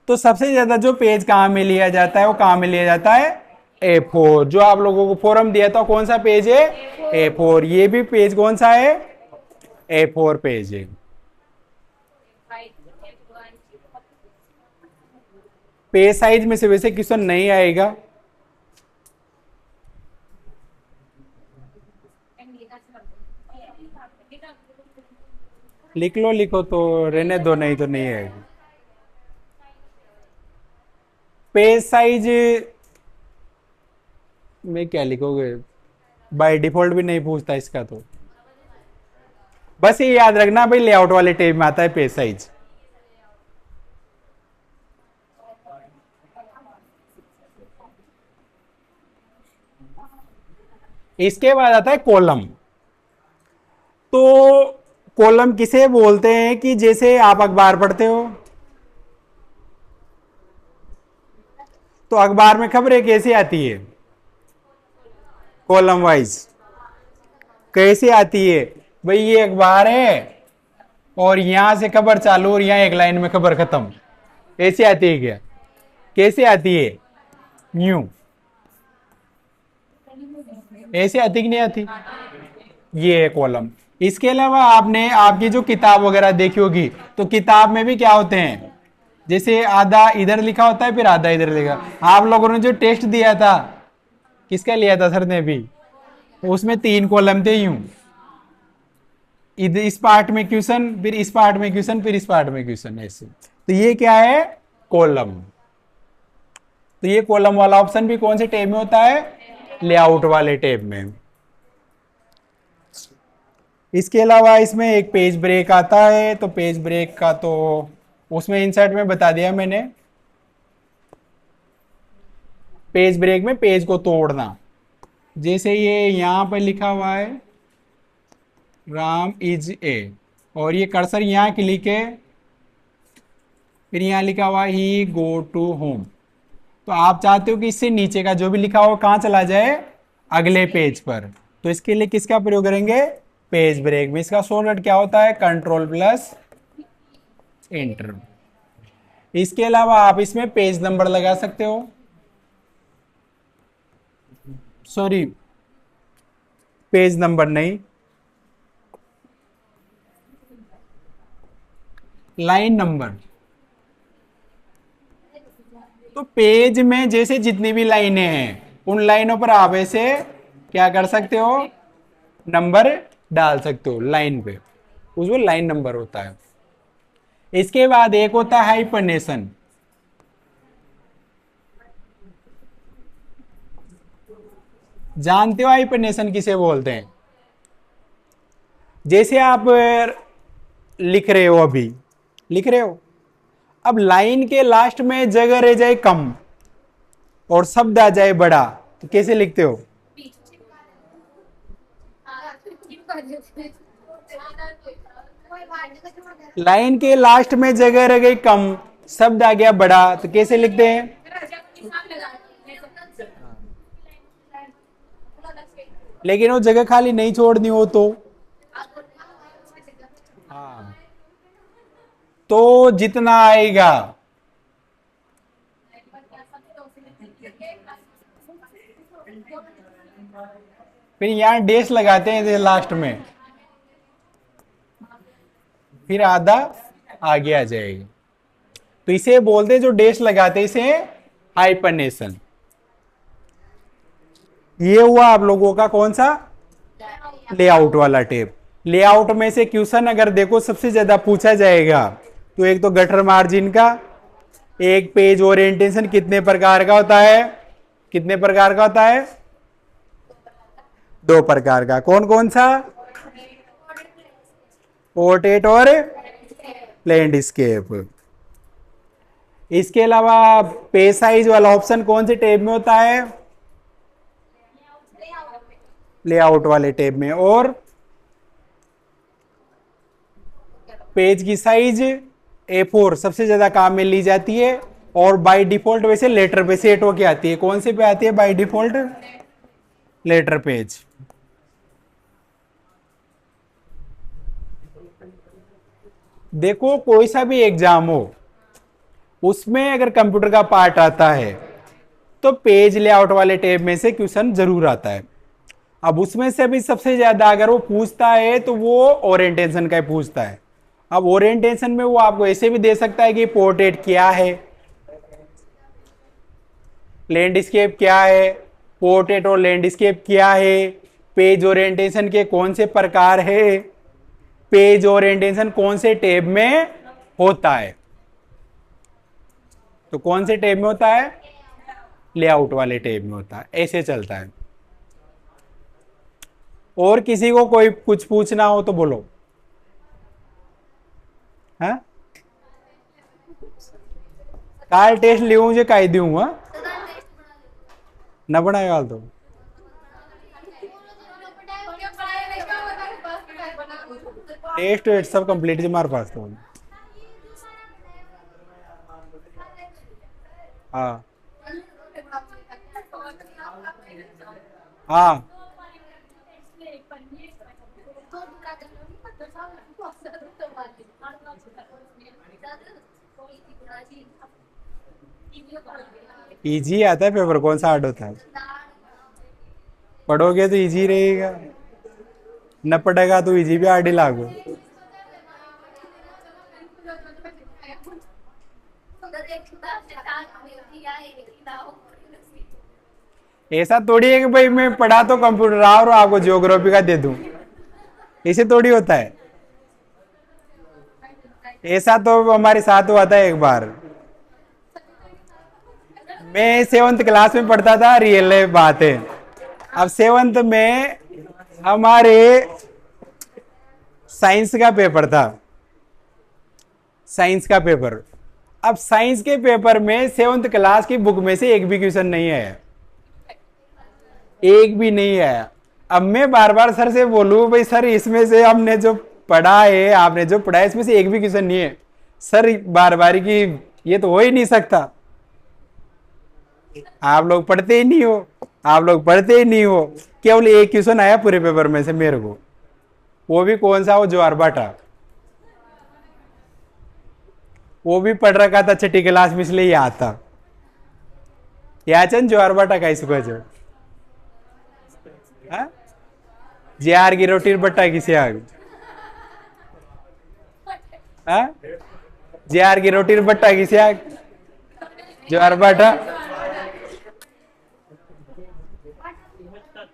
तो सबसे ज्यादा जो पेज कहां में लिया जाता है वो कहां में लिया जाता है, A4। जो आप लोगों को फॉरम दिया था कौन सा पेज है, A4। ये भी पेज कौन सा है, A4 पेज है। पेज साइज में से वैसे क्वेश्चन नहीं आएगा। लिख लो, लिखो तो रहने दो, नहीं तो नहीं आएगी। पेज साइज में क्या लिखोगे, बाय डिफॉल्ट भी नहीं पूछता इसका। तो बस ये याद रखना भाई, लेआउट वाले टैब में आता है पेज साइज। इसके बाद आता है कॉलम। तो कॉलम किसे बोलते हैं कि जैसे आप अखबार पढ़ते हो तो अखबार में खबरें कैसे आती है, कॉलम वाइज। कैसे आती है भाई, ये अखबार है और यहां से खबर चालू और यहां एक लाइन में खबर खत्म, ऐसे आती है क्या, कैसे आती है, न्यू ऐसे आती कि नहीं आती, ये है कॉलम। इसके अलावा आपने आपकी जो किताब वगैरह देखी होगी तो किताब में भी क्या होते हैं, जैसे आधा इधर लिखा होता है फिर आधा इधर लिखा। आप लोगों ने जो टेस्ट दिया था, किसका लिया था सर ने भी, उसमें 3 कॉलम थे यूं, इधर इस पार्ट में क्वेश्चन, फिर इस पार्ट में क्वेश्चन, फिर इस पार्ट में क्वेश्चन, ऐसे। तो ये क्या है, कॉलम। तो ये कॉलम वाला ऑप्शन भी कौन से टैब में होता है, लेआउट वाले टैब में। इसके अलावा इसमें एक पेज ब्रेक आता है। तो पेज ब्रेक का तो उसमें इंसर्ट में बता दिया मैंने। पेज ब्रेक में पेज को तोड़ना, जैसे ये यहां पर लिखा हुआ है राम इज ए, और ये कर्सर यहां क्लिक है, फिर यहां लिखा हुआ ही गो टू होम। तो आप चाहते हो कि इससे नीचे का जो भी लिखा हो कहां चला जाए, अगले पेज पर। तो इसके लिए किसका प्रयोग करेंगे, पेज ब्रेक में। इसका शॉर्टकट क्या होता है, कंट्रोल प्लस एंटर। इसके अलावा आप इसमें पेज नंबर लगा सकते हो, सॉरी पेज नंबर नहीं, लाइन नंबर। तो पेज में जैसे जितनी भी लाइनें हैं उन लाइनों पर आप ऐसे क्या कर सकते हो, नंबर डाल सकते हो लाइन पे, उसमें लाइन नंबर होता है। इसके बाद एक होता है हाइपरनेशन। जानते हो हाइपरनेशन किसे बोलते हैं, जैसे आप लिख रहे हो, अभी लिख रहे हो, अब लाइन के लास्ट में जगह रह जाए कम और शब्द आ जाए बड़ा, तो कैसे लिखते हो, लाइन के लास्ट में जगह रह गई कम, शब्द आ गया बड़ा, तो कैसे लिखते हैं? लेकिन वो जगह खाली नहीं छोड़नी हो तो? हाँ, तो जितना आएगा फिर यहाँ डैश लगाते हैं लास्ट में, फिर आधा आगे आ जाएगा। तो इसे बोलते हैं, जो डैश लगाते हैं इसे हाइपरनेशन। ये हुआ आप लोगों का कौन सा? लेआउट वाला टेप। लेआउट में से क्वेश्चन अगर देखो सबसे ज्यादा पूछा जाएगा तो एक तो गटर मार्जिन का, एक पेज ओरिएंटेशन कितने प्रकार का होता है? कितने प्रकार का होता है? 2 प्रकार का। कौन कौन सा? पोर्ट्रेट और लैंडस्केप। इसके अलावा पेज साइज वाला ऑप्शन कौन से टैब में होता है? लेआउट वाले टैब में। और पेज की साइज A4 सबसे ज्यादा काम में ली जाती है, और बाय डिफॉल्ट वैसे लेटर पे सेट होके आती है। कौन से पे आती है बाय डिफॉल्ट? Letter page. देखो कोई सा भी एग्जाम हो, उसमें अगर कंप्यूटर का पार्ट आता है तो पेज लेआउट वाले टैब में से क्वेश्चन जरूर आता है। अब उसमें से भी सबसे ज्यादा अगर वो पूछता है तो वो ओरिएंटेशन का ही पूछता है। अब ओरिएंटेशन में वो आपको ऐसे भी दे सकता है कि पोर्ट्रेट क्या है, लैंडस्केप क्या है, पोर्ट्रेट और लैंडस्केप क्या है, पेज ओरिएंटेशन के कौन से प्रकार है, पेज ओरिएंटेशन कौन से टैब में होता है। तो कौन से टैब में होता है? लेआउट वाले टैब में होता है। ऐसे चलता है। और किसी को कोई कुछ पूछना हो तो बोलो। हाँ, काल टेस्ट लियो मुझे काई दूंगा न बनाए वाल तो टेस्ट वेट सब कंप्लीट है हमारे पास तो। हाँ हाँ, इजी आता है पेपर, कौन सा हार्ड होता है? पढ़ोगे तो इजी रहेगा, न पढ़ेगा तो इजी भी हार्ड ही लागू। ऐसा थोड़ी है कि भाई मैं पढ़ा तो कंप्यूटर और आपको ज्योग्राफी का दे दूं, ऐसे थोड़ी होता है। ऐसा तो हमारे साथ हुआ था एक बार। मैं 7th क्लास में पढ़ता था, रियल बात है। अब 7th में हमारे साइंस का पेपर था, साइंस का पेपर। अब साइंस के पेपर में 7th क्लास की बुक में से एक भी क्वेश्चन नहीं आया, एक भी नहीं आया। अब मैं बार बार सर से बोलूं भाई सर इसमें से हमने जो पढ़ा है, आपने जो पढ़ा है इसमें से एक भी क्वेश्चन नहीं है। सर बार बार की ये तो हो ही नहीं सकता, आप लोग पढ़ते ही नहीं हो, आप लोग पढ़ते ही नहीं हो। केवल एक क्वेश्चन आया पूरे पेपर में से मेरे को, वो भी कौन सा? वो ज्वारभाटा। वो भी पढ़ रखा था 6ठी क्लास में, इसलिए याद था। याचन ज्वारभाटा का इसको जो JR की रोटी बट्टा किसे आग? JR की रोटी बट्टा किसे आग? ज्वारभाटा।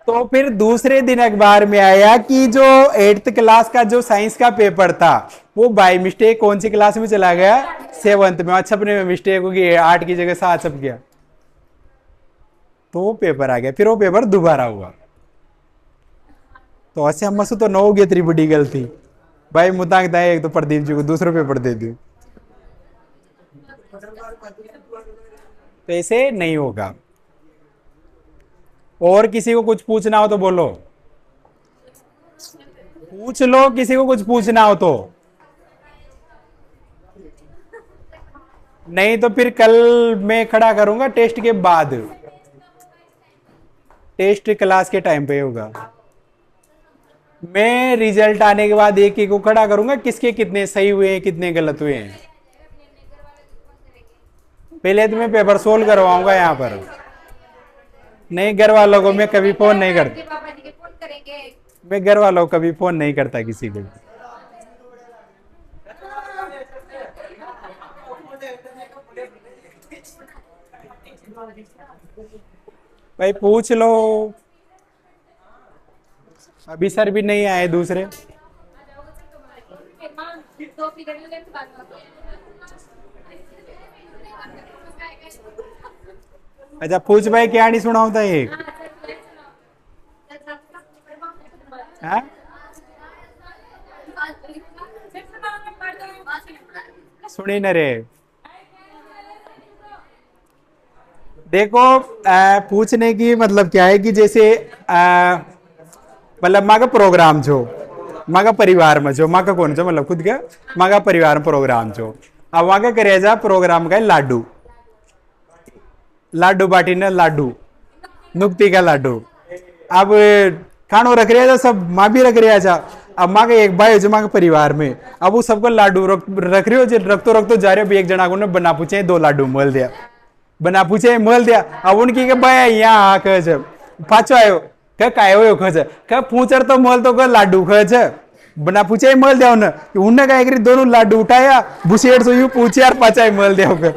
तो फिर दूसरे दिन अखबार में आया कि जो 8th क्लास का जो साइंस का पेपर था वो बाय मिस्टेक कौन सी क्लास में चला गया? 7th में। छपने में मिस्टेक होगी, 8 की जगह 7 छप गया, तो वो पेपर आ गया। फिर वो पेपर दोबारा हुआ। तो ऐसे हम तो न होगी इतनी बड़ी गलती भाई, मुताक दाए एक तो प्रदीप जी को दूसरा पेपर दे दी, तो ऐसे नहीं होगा। और किसी को कुछ पूछना हो तो बोलो। पूछ लो, किसी को कुछ पूछना हो तो। नहीं तो फिर कल मैं खड़ा करूंगा टेस्ट के बाद, टेस्ट क्लास के टाइम पे होगा। मैं रिजल्ट आने के बाद एक एक को खड़ा करूंगा, किसके कितने सही हुए हैं कितने गलत हुए हैं। पहले तो मैं पेपर सोल्व करवाऊंगा यहाँ पर। नहीं, घर वालों को मैं कभी फोन नहीं करता। मैं घर वालों को कभी फोन नहीं करता किसी को। भाई पूछ लो, अभी सर भी नहीं आए दूसरे। अच्छा पूछ भाई, क्या नहीं सुना होता एक। हाँ? सुनी न रे। देखो पूछने की मतलब क्या है कि जैसे मतलब माँ का प्रोग्राम छो, माँ का परिवार में छो, माँ का कौन छो मतलब खुद का माँ का परिवार में प्रोग्राम छो। अब वहां का करे जा प्रोग्राम का है लाडू, लाडू बाटी ने लाडू, नुक्ति का लाडू। अब खानो रख रहा था सब, माँ भी रख रहा था। अब माँ का एक भाई जो माँ के परिवार में, अब वो सबको लाडू रख रहे हो, जो रख तो जा रहे हो। एक जना को बना पूछे दो लाडू मोल दिया, बना पूछे मोल दिया। अब उनकी के भाई यहाँ खच पाछो आयो काय हो खच का पूछर तो मोल तो लाडू खच बना पूछे मोल दिया उन्हें क्या करी दोनों लाडू उठाया बुशेट से यू पूछे यार पाचा मोल दिया।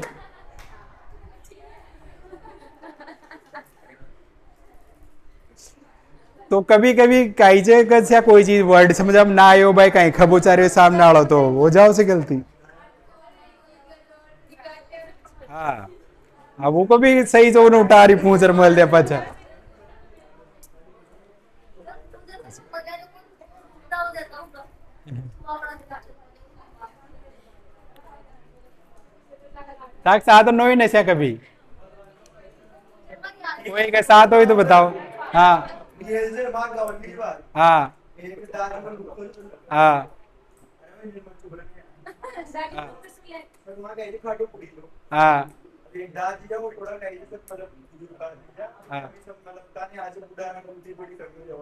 तो कभी कभी कहीं क्या कोई चीज वर्ड समझ अब ना आयो भाई, कहीं खबोचारे सामने आड़ो तो हो जाओ से गलती। हाँ, अब वो को भी सही जो उठा रही पूछ रहा मोल दिया पाचा। साथ साथ नो ही नशा कभी कोई के साथ हो तो बताओ। हाँ हाँ हाँ हाँ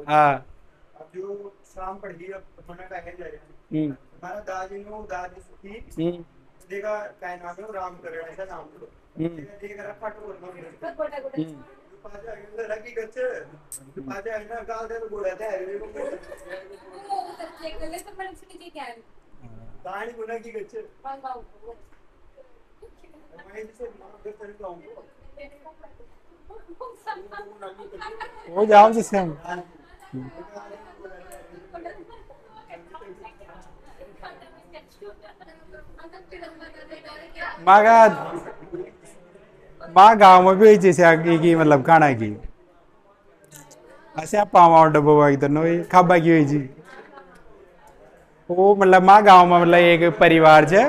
हाँ जो शाम पढ़ी हमारा दादी नो दादी थी देखा काय नाम है राम करण ऐसा नाम लो देख रहा फटो पाजा अंदर रखी गच्छ पाजा है ना गाल दे तो बोला था कहानी गुना की गच्छ मैं जिसे मार कर कहूंगा हो जाओ जिससे हम माँ गाँव में भी जैसे आगे की मतलब खाना की ऐसे पावा डब्बो इधर नो खाबा की हुई जी। वो मतलब माँ गाँव में मतलब एक परिवार है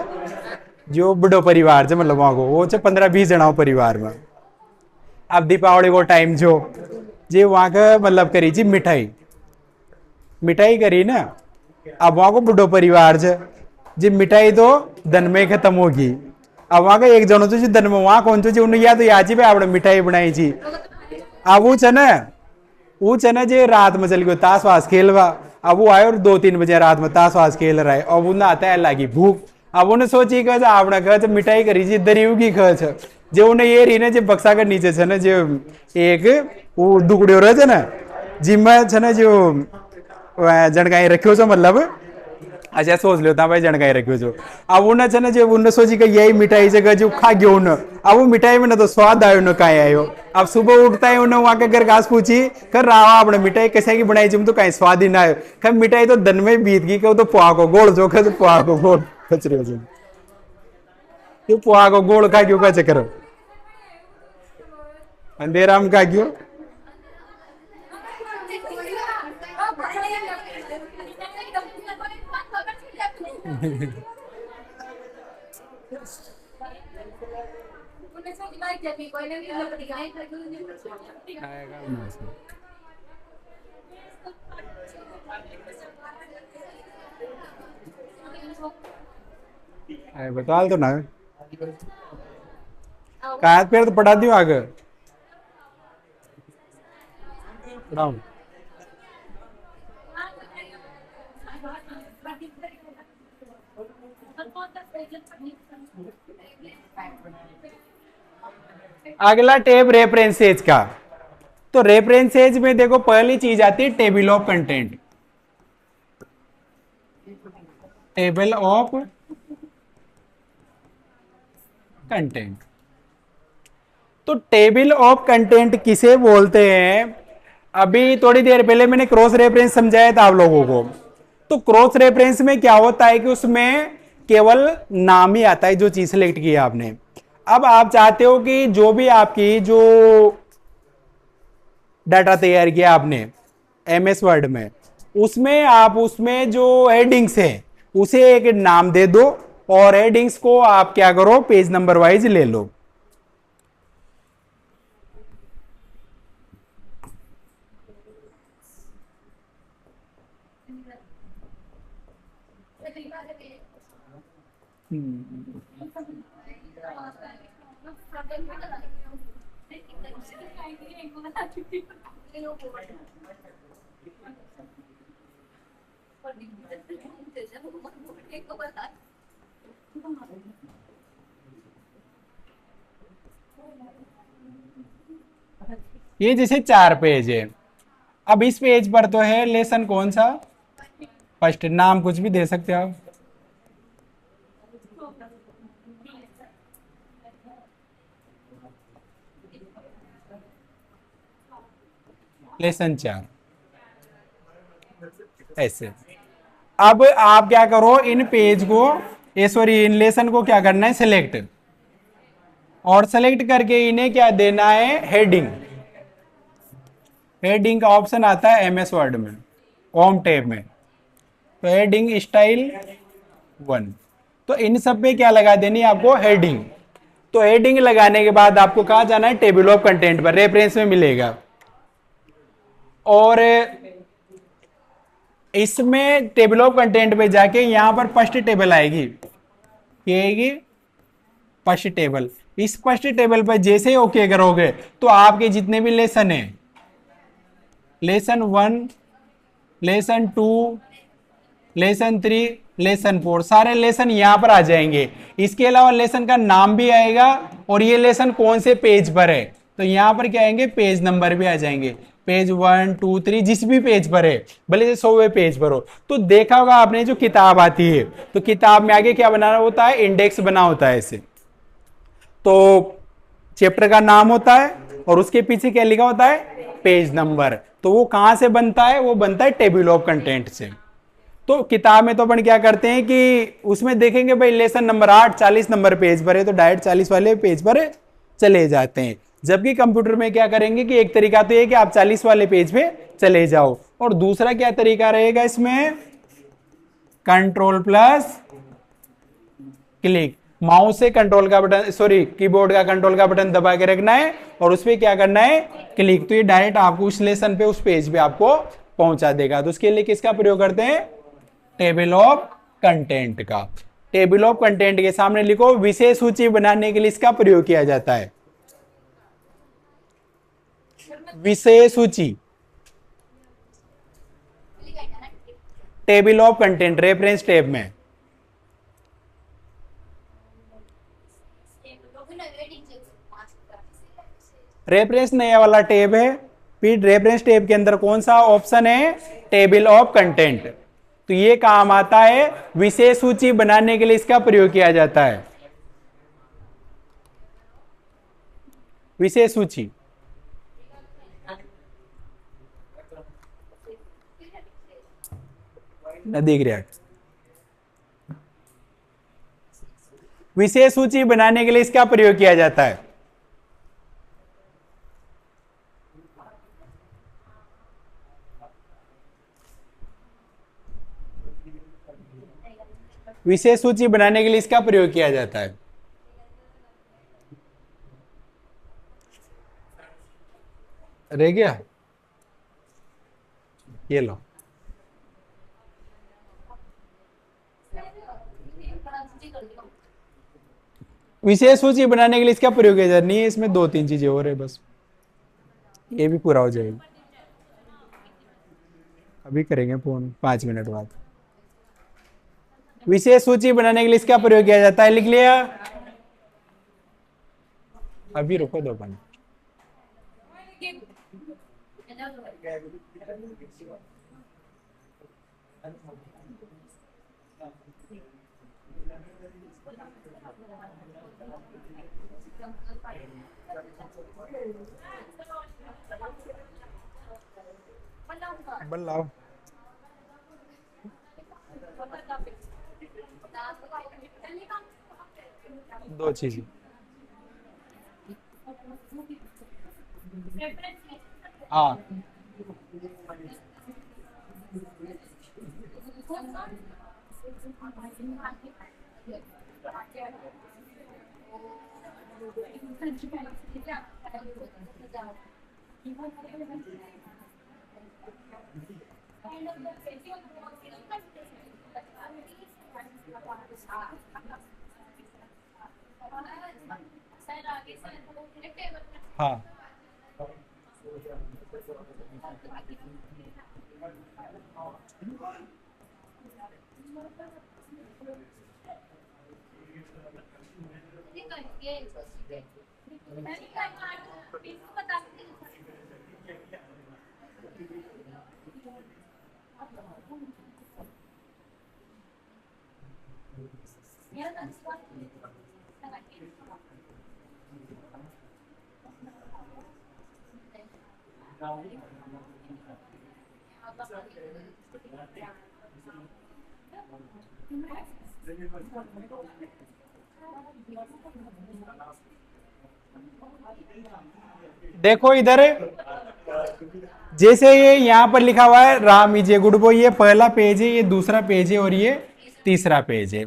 जो बड़ो परिवार है, मतलब वहाँ को वो 15-20 जना परिवार में। अब दीपावली को टाइम जो जी वहाँ का मतलब करी जी मिठाई मिठाई करी ना। अब वहाँ को बड़ो परिवार है जी, मिठाई तो दिन में खत्म होगी। अब वहाँ का एक जनो तो जी दिन में वहाँ कौन जो उन्हें याद याची पे आपने मिठाई बनाई जी। अब वो चना जे रात में चल गयो ताश वास खेलवा। अब वो आयो और 2-3 बजे रात में ताश वास खेल रहा है। अब उन्हें आता है लगी भूख। अब उन्हें सोची कह आपने कह मिठाई करी जी दरियो की खच जो उन्हें ये रही ना जो बक्सा के नीचे छे ना जो एक वो दुकड़ियो रहे थे ना जिम्मा छे ना जो जनकाई रखियो छो मतलब अच्छा सोच लो था भाई जनकाई रखियो छो। अब उन्हें छे ना जो उन्हें सोची कि यही मिठाई जगह जो खा गयो उन्हें। अब वो मिठाई में ना तो स्वाद आयो ना कहीं आयो। अब सुबह उठता है उन्हें वहां के घर घास पूछी कर रहा आपने मिठाई कैसे की बनाई जिम तो कहीं स्वाद ही ना आयो। खैर मिठाई तो दिन में बीत गई तो पुआ को गोल जो तो पुआ को गोल कचरे हो क्यों पुआ को गोल खा क्यों का चक्कर अंधेरा में खा क्यों अरे बता तो ना, कायद पेड़ तो पढ़ा दियो आगे पढ़ाऊं। अगला टेब रेफरेंसेज का। तो रेफरेंसेज में देखो पहली चीज आती है table of content. Table of content. तो टेबल ऑफ कंटेंट किसे बोलते हैं? अभी थोड़ी देर पहले मैंने क्रॉस रेफरेंस समझाया था आप लोगों को। तो क्रॉस रेफरेंस में क्या होता है कि उसमें केवल नाम ही आता है जो चीज सिलेक्ट की है आपने। अब आप चाहते हो कि जो भी आपकी जो डाटा तैयार किया आपने एमएस वर्ड में, उसमें आप उसमें जो हेडिंग्स है उसे एक नाम दे दो, और हेडिंग्स को आप क्या करो, पेज नंबर वाइज ले लो। ये जैसे 4 पेज है। अब इस पेज पर तो है लेसन कौन सा, फर्स्ट। नाम कुछ भी दे सकते हो आप। लेसन 4 ऐसे। अब आप क्या करो, इन पेज को, ये सॉरी इन लेसन को क्या करना है, सिलेक्ट। और सेलेक्ट करके इन्हें क्या देना है, हेडिंग। हेडिंग का ऑप्शन आता है एमएस वर्ड में होम टैब में। तो हेडिंग स्टाइल 1। तो इन सब पे क्या लगा देनी है आपको, हेडिंग। तो हेडिंग लगाने के बाद आपको कहा जाना है, टेबल ऑफ कंटेंट पर, रेफरेंस में मिलेगा। और इसमें टेबल ऑफ कंटेंट पे जाके यहां पर फर्स्ट टेबल आएगी, ये आएगी फर्स्ट टेबल। इस फर्स्ट टेबल पर जैसे ही ओके करोगे तो आपके जितने भी लेसन है, लेसन 1, लेसन 2, लेसन 3, लेसन 4, सारे लेसन यहां पर आ जाएंगे। इसके अलावा लेसन का नाम भी आएगा और ये लेसन कौन से पेज पर है, तो यहां पर क्या आएंगे, पेज नंबर भी आ जाएंगे। पेज 1 2 3 जिस भी पेज पर है, भले से 100वें पेज पर हो। तो देखा होगा आपने जो किताब आती है, तो किताब में आगे क्या बनाना होता है, इंडेक्स बना होता है ऐसे। तो चैप्टर का नाम होता है और उसके पीछे क्या लिखा होता है, पेज नंबर। तो वो कहां से बनता है, वो बनता है टेबल ऑफ कंटेंट से। तो किताब में तो अपन क्या करते हैं कि उसमें देखेंगे भाई लेसन नंबर 8 40 नंबर पेज पर है, तो डायरेक्ट 40 वाले पेज पर चले जाते हैं। जबकि कंप्यूटर में क्या करेंगे कि एक तरीका तो ये कि आप 40 वाले पेज पे चले जाओ, और दूसरा क्या तरीका रहेगा इसमें, कंट्रोल प्लस क्लिक। माउस से कंट्रोल का बटन, सॉरी कीबोर्ड का कंट्रोल का बटन दबा के रखना है और उस पर क्या करना है, क्लिक। तो ये डायरेक्ट आपको उस लेसन पे, उस पेज पे आपको पहुंचा देगा। तो उसके लिए किसका प्रयोग करते हैं, टेबल ऑफ कंटेंट का। टेबल ऑफ कंटेंट के सामने लिखो विषय सूची बनाने के लिए इसका प्रयोग किया जाता है, विषय सूची। Table of content reference tab में। रेफरेंस नया वाला टैब है, फिर रेफरेंस टैब के अंदर कौन सा ऑप्शन है, टेबल ऑफ कंटेंट। तो ये काम आता है, विषय सूची बनाने के लिए इसका प्रयोग किया जाता है, विषय सूची। न दिख रहा, विषय सूची बनाने के लिए इसका प्रयोग किया जाता है। विषय सूची बनाने के लिए इसका प्रयोग किया जाता है। रह गया, ये लो। विशेष सूची बनाने के लिए इसका प्रयोग किया जाता नहीं है, इसमें 2-3 चीजें और है बस, ये भी पूरा हो जाएगा। अभी करेंगे फोन 5 मिनट बाद। विशेष सूची बनाने के लिए इसका प्रयोग किया जाता है, लिख लिया? अभी रुको 2 मिनट। बल्लाओ 2 चीजें। हाँ हाँ देखो इधर, जैसे ये यहाँ पर लिखा हुआ है Ram is a good boy, ये पहला पेज है, ये दूसरा पेज है और ये तीसरा पेज है।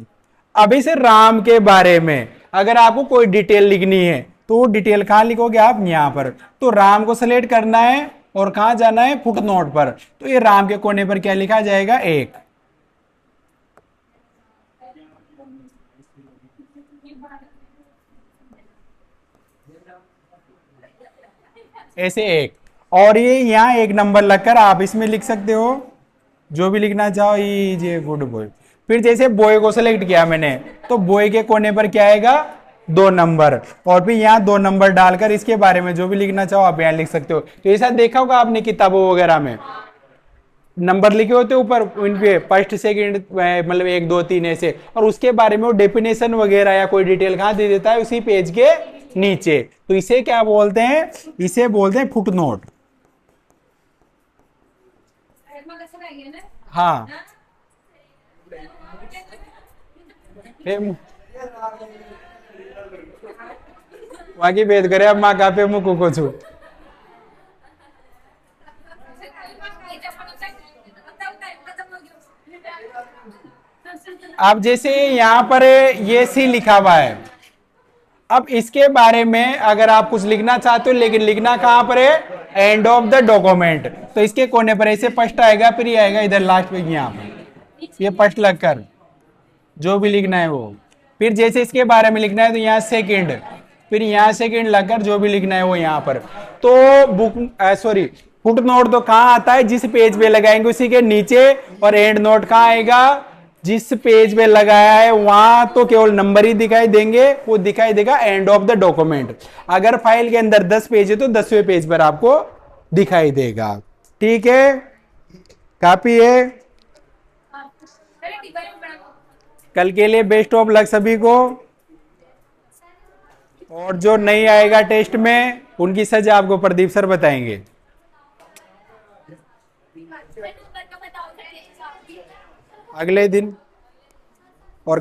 अभी से राम के बारे में अगर आपको कोई डिटेल लिखनी है तो वो डिटेल कहाँ लिखोगे आप? यहाँ पर। तो राम को सेलेक्ट करना है और कहाँ जाना है? फुट नोट पर। तो ये राम के कोने पर क्या लिखा जाएगा? 1। ऐसे 1, और ये यहाँ 1 नंबर लगकर आप इसमें लिख सकते हो जो भी लिखना चाहो, ये गुड बॉय। फिर जैसे बॉय को सेलेक्ट किया मैंने तो बॉय के कोने पर क्या आएगा? 2 नंबर, और फिर यहाँ 2 नंबर डालकर इसके बारे में जो भी लिखना चाहो आप यहाँ लिख सकते हो। तो ऐसा देखा होगा आपने किताबों वगैरह में नंबर लिखे होते ऊपर, उन पे फर्स्ट सेकंड मतलब 1 2 3 ऐसे, और उसके बारे में वो डेफिनेशन वगैरह या कोई डिटेल कहाँ दे देता है? उसी पेज के नीचे। तो इसे क्या बोलते हैं? इसे बोलते हैं फुट नोट। हाँ वाकी भेद करे अब माँ का पे मुकु को छू। अब जैसे यहाँ पर ये सी लिखा हुआ है, अब इसके बारे में अगर आप कुछ लिखना चाहते हो, लेकिन लिखना कहां पर है? End of the document. तो इसके कोने पर ऐसे फर्स्ट आएगा, फिर ये आएगा इधर लास्ट पे, यहाँ पर ये फर्स्ट लगकर जो भी लिखना है वो। फिर जैसे इसके बारे में लिखना है तो यहाँ सेकंड, फिर यहाँ सेकंड लगकर जो भी लिखना है वो यहाँ पर। तो बुक फुट नोट तो कहाँ आता है? जिस पेज पे लगाएंगे उसी के नीचे, और एंड नोट कहाँ आएगा? जिस पेज पे लगाया है वहां तो केवल नंबर ही दिखाई देंगे, वो दिखाई देगा एंड ऑफ द डॉक्यूमेंट। अगर फाइल के अंदर 10 पेज है तो 10वें पेज पर आपको दिखाई देगा। ठीक है, कॉपी है? कल के लिए बेस्ट ऑफ लक सभी को, और जो नहीं आएगा टेस्ट में उनकी सजा आपको प्रदीप सर बताएंगे। अगले दिन और